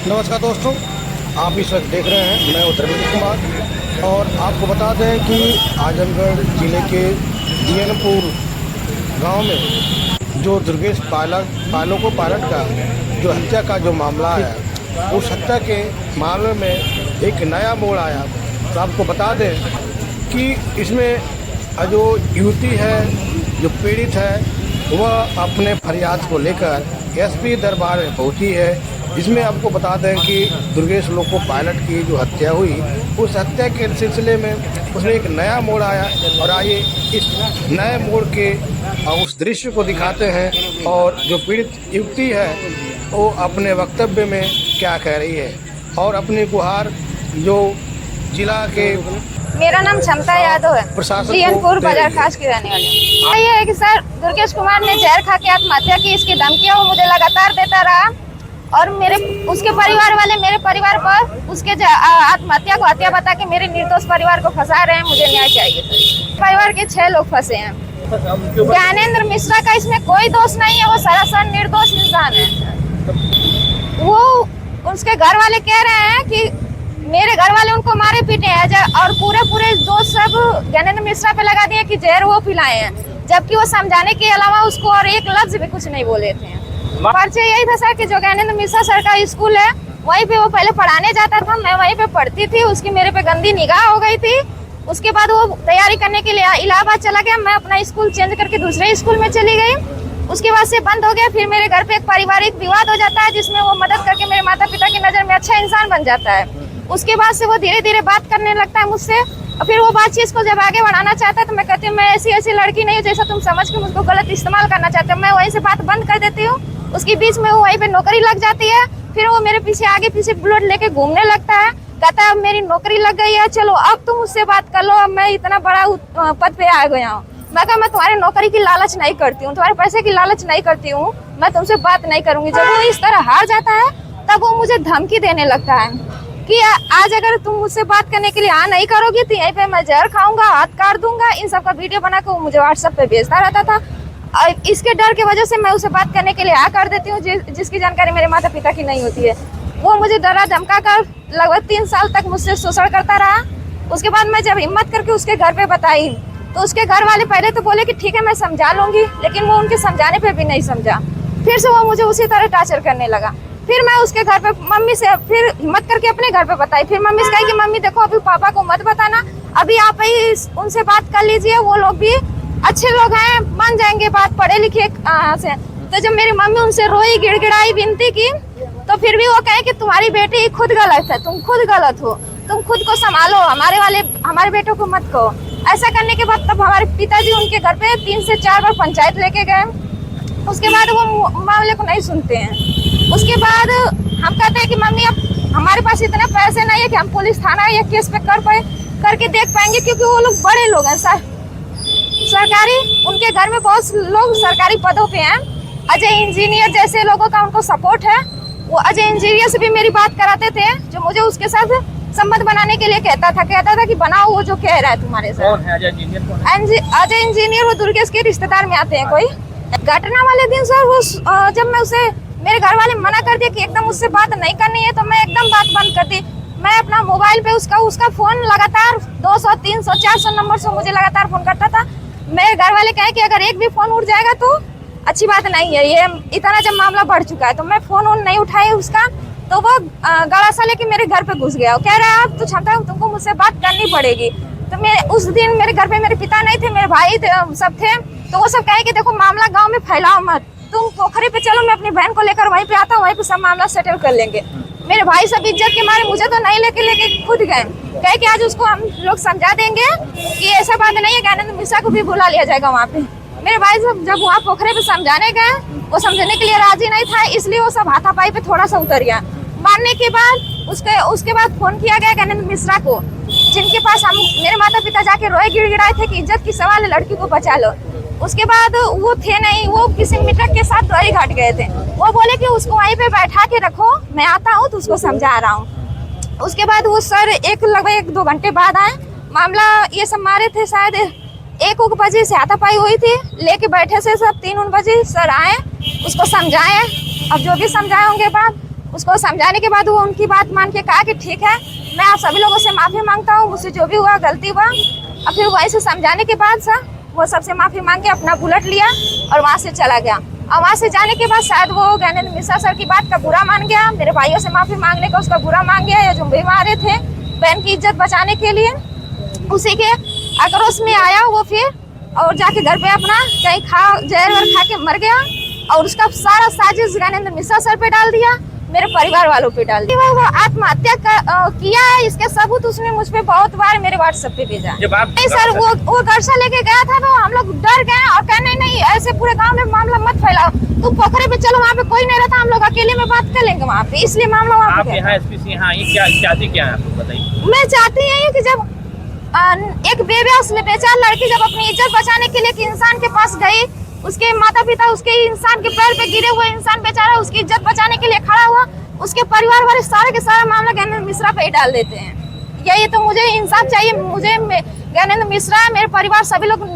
नमस्कार दोस्तों, आप इस वक्त देख रहे हैं मैं धर्मेंद्र कुमार और आपको बता दें कि आजमगढ़ जिले के जीएनपुर गांव में जो दुर्गेश पायलट का जो हत्या का जो मामला है, उस हत्या के मामले में एक नया मोड़ आया। तो आपको बता दें कि इसमें जो युवती है, जो पीड़ित है, वह अपने फरियाद को लेकर एसपी दरबार में पहुंची है। इसमें आपको बता दें कि दुर्गेश लोको पायलट की जो हत्या हुई, उस हत्या के सिलसिले में उसमें एक नया मोड़ आया। और आइए इस नए मोड़ के उस दृश्य को दिखाते हैं और जो पीड़ित युवती है वो अपने वक्तव्य में क्या कह रही है और अपनी गुहार जो जिला के मेरा नाम क्षमता यादव है, जीएनपुर बाजार खास की रहने वाली। ये है कि सर दुर्गेश कुमार ने जहर खा के आत्महत्या की, इसकी धमकियां वो मुझे लगातार देता रहा और उसके परिवार वाले मेरे परिवार पर उसके आत्महत्या को हत्या बता के मेरे निर्दोष परिवार को फंसा रहे हैं। मुझे न्याय चाहिए सर। परिवार के 6 लोग फंसे हैं। ज्ञानेंद्र मिश्रा का इसमें कोई दोष नहीं है, वो सरासर निर्दोष इंसान है। वो उसके घर वाले कह रहे हैं कि मेरे घर वाले उनको मारे पीटे हैं और पूरे दोष सब ज्ञानेंद्र मिश्रा पे लगा दिए कि जहर वो पिलाए हैं, जबकि वो समझाने के अलावा उसको और एक लफ्ज भी कुछ नहीं बोले थे। परिचय यही था सर कि जो ज्ञानेंद्र मिश्रा सर का स्कूल है वहीं पे वो पहले पढ़ाने जाता था, मैं वहीं पे पढ़ती थी। उसकी मेरे पे गंदी निगाह हो गई थी। उसके बाद वो तैयारी करने के लिए इलाहाबाद चला गया, मैं अपना स्कूल चेंज करके दूसरे स्कूल में चली गई। उसके बाद से बंद हो गया। फिर मेरे घर पे एक पारिवारिक विवाद हो जाता है जिसमें वो मदद करके मेरे माता पिता की नज़र में अच्छा इंसान बन जाता है। उसके बाद से वो धीरे धीरे बात करने लगता है मुझसे और फिर वो बातचीत को जब आगे बढ़ाना चाहता है तो मैं कहती हूँ मैं ऐसी लड़की नहीं हूँ जैसा तुम समझ के मुझको गलत इस्तेमाल करना चाहते हो। मैं वहीं से बात बंद कर देती हूँ। उसके बीच में वो वहीं पे नौकरी लग जाती है। फिर वो मेरे पीछे आगे पीछे बुलेट लेके घूमने लगता है, कहता है अब मेरी नौकरी लग गई है, चलो अब तुम मुझसे बात कर लो, अब मैं इतना बड़ा पद पे आ गया हूँ। मैं कहा मैं तुम्हारी नौकरी की लालच नहीं करती हूँ, तुम्हारे पैसे की लालच नहीं करती हूँ, मैं तुमसे बात नहीं करूंगी। जब वो इस तरह हार जाता है तब वो मुझे धमकी देने लगता है कि आज अगर तुम मुझसे बात करने के लिए नहीं करोगी तो यहीं पे मैं जहर खाऊंगा, हाथ काट दूंगा। इन सब का वीडियो बना के वो मुझे व्हाट्सएप पे भेजता रहता था। और इसके डर की वजह से मैं उसे बात करने के लिए कर देती हूँ जिसकी जानकारी मेरे माता पिता की नहीं होती है। वो मुझे डरा धमका कर लगभग 3 साल तक मुझसे शोषण करता रहा। उसके बाद मैं जब हिम्मत करके उसके घर पे बताई तो उसके घर वाले पहले तो बोले कि ठीक है मैं समझा लूंगी, लेकिन वो उनके समझाने पे भी नहीं समझा। फिर से वो मुझे उसी तरह टॉर्चर करने लगा। फिर मैं उसके घर पे मम्मी से फिर हिम्मत करके अपने घर पे बताई। फिर मम्मी से कही कि मम्मी देखो अभी पापा को मत बताना, अभी आप ही उनसे बात कर लीजिए, वो लोग भी अच्छे लोग हैं, मान जाएंगे बात, पढ़े लिखे से। तो जब मेरी मम्मी उनसे रोई, गिड़गिड़ाई, विनती की तो फिर भी वो कहे कि तुम्हारी बेटी खुद गलत है, तुम खुद गलत हो, तुम खुद को संभालो, हमारे बेटों को मत कहो। ऐसा करने के बाद तब हमारे पिताजी उनके घर पे 3 से 4 बार पंचायत लेके गए। उसके बाद वो मामले को नहीं सुनते हैं। उसके बाद हम कहते हैं कि मम्मी अब हमारे पास इतने पैसे नहीं है कि हम पुलिस थाना या केस पे करके देख पाएंगे, क्योंकि वो लोग बड़े लोग हैं सरकारी, उनके घर में बहुत लोग सरकारी पदों पे हैं। अजय इंजीनियर जैसे लोगों का उनको सपोर्ट है। वो अजय इंजीनियर से भी मेरी बात कराते थे, जो मुझे उसके साथ संबंध बनाने के लिए कहता था कि बनाओ वो जो कह रहा है तुम्हारे साथ। कौन है अजय इंजीनियर? अजय इंजीनियर वो दुर्गेश के रिश्तेदार में आते हैं। कोई घटना वाले दिन सर वो जब मैं उसे मेरे घर वाले मना कर दिया कि एकदम उससे बात नहीं करनी है, तो मैं एकदम बात बंद कर दी। मैं अपना मोबाइल पे उसका फोन लगातार 200, 300, 400 नंबर से मुझे लगातार फोन करता था। मेरे घर वाले कहे कि अगर एक भी फोन उठ जाएगा तो अच्छी बात नहीं है। ये इतना जब मामला बढ़ चुका है तो मैं फोन नहीं उठाई उसका, तो वो गड़ासा लेके मेरे घर पे घुस गया। कह रहा है अब तो क्षमता तुमको मुझसे बात करनी पड़ेगी। तो उस दिन मेरे घर पे मेरे पिता नहीं थे, मेरे भाई सब थे। तो वो सब कहे कि देखो मामला गाँव में फैलाओ मत, तुम पोखरे पे चलो, मैं अपनी बहन को लेकर वहीं पे आता हूँ, वहीं पे सब मामला सेटल कर लेंगे। मेरे भाई सब इज्जत के मारे मुझे तो नहीं लेके खुद गए, कहे कि आज उसको हम लोग समझा देंगे कि ऐसा बात नहीं है, ज्ञानेंद्र मिश्रा को भी बुला लिया जाएगा वहाँ पे। मेरे भाई सब जब वहाँ पोखरे पे समझाने गए, वो समझने के लिए राजी नहीं था, इसलिए वो सब हाथापाई पे थोड़ा सा उतर गया। मारने के बाद उसके बाद फोन किया गया ज्ञानेंद्र मिश्रा को, जिनके पास हम मेरे माता पिता जाके रोए गिड़गिड़ाए थे कि इज्जत की सवाल है, लड़की को बचा लो। उसके बाद वो थे नहीं, वो किसी मित्र के साथ द्वारी घाट गए थे। वो बोले कि उसको वहीं पे बैठा के रखो, मैं आता हूँ तो उसको समझा रहा हूँ। उसके बाद वो सर लगभग 1-2 घंटे बाद आए। मामला ये सब मारे थे शायद 1 बजे से हाथापाई हुई थी, लेके बैठे से सब 3 बजे सर आए, उसको समझाए। अब जो भी समझाए होंगे बाद उसको समझाने के बाद वो उनकी बात मान के कहा कि ठीक है, मैं आप सभी लोगों से माफ़ी मांगता हूँ, मुझसे जो भी हुआ गलती हुआ। और फिर वहीं से समझाने के बाद सर वो सबसे माफ़ी मांग के अपना बुलेट लिया और वहाँ से चला गया। और वहाँ से जाने के बाद शायद वो ज्ञानेंद्र मिश्रा सर की बात का बुरा मान गया, मेरे भाइयों से माफ़ी मांगने का उसका बुरा मान गया, या जो भी मारे थे बहन की इज्जत बचाने के लिए, उसी के आक्रोश में आया वो फिर और जाके घर पे अपना कहीं जहर खा के मर गया। और उसका सारा साजिश ज्ञानेंद्र मिश्रा सर पे डाल दिया, मेरे परिवार वालों पे डाल दिया। वो आत्महत्या किया है, इसके सबूत उसने मुझ पे बहुत बार मेरे व्हाट्सएप पे भेजा। नहीं सर, वो गर्सा लेके गया था तो हम लोग डर गए और कहने नहीं ऐसे पूरे गांव में मामला मत फैलाओ, तुम पोखरे पे चलो, वहाँ पे कोई नहीं रहता, हम लोग अकेले में बात कर लेंगे वहाँ पे, इसलिए मामला वहाँ पे। क्या है आपको बताइए। मैं चाहती हूँ कि जब एक बेबस बेचार लड़की जब अपनी इज्जत बचाने के लिए एक इंसान के पास गई, उसके माता पिता उसके इंसान के पैर पे गिरे हुए इंसान बेचारा उसकी इज्जत बचाने के लिए खड़ा हुआ, उसके परिवार वाले सारे के सारा मामला ज्ञानेंद्र मिश्रा पे ही डाल देते हैं। यही तो मुझे इंसाफ चाहिए, मुझे ज्ञानेंद्र मिश्रा मेरे परिवार सभी लोग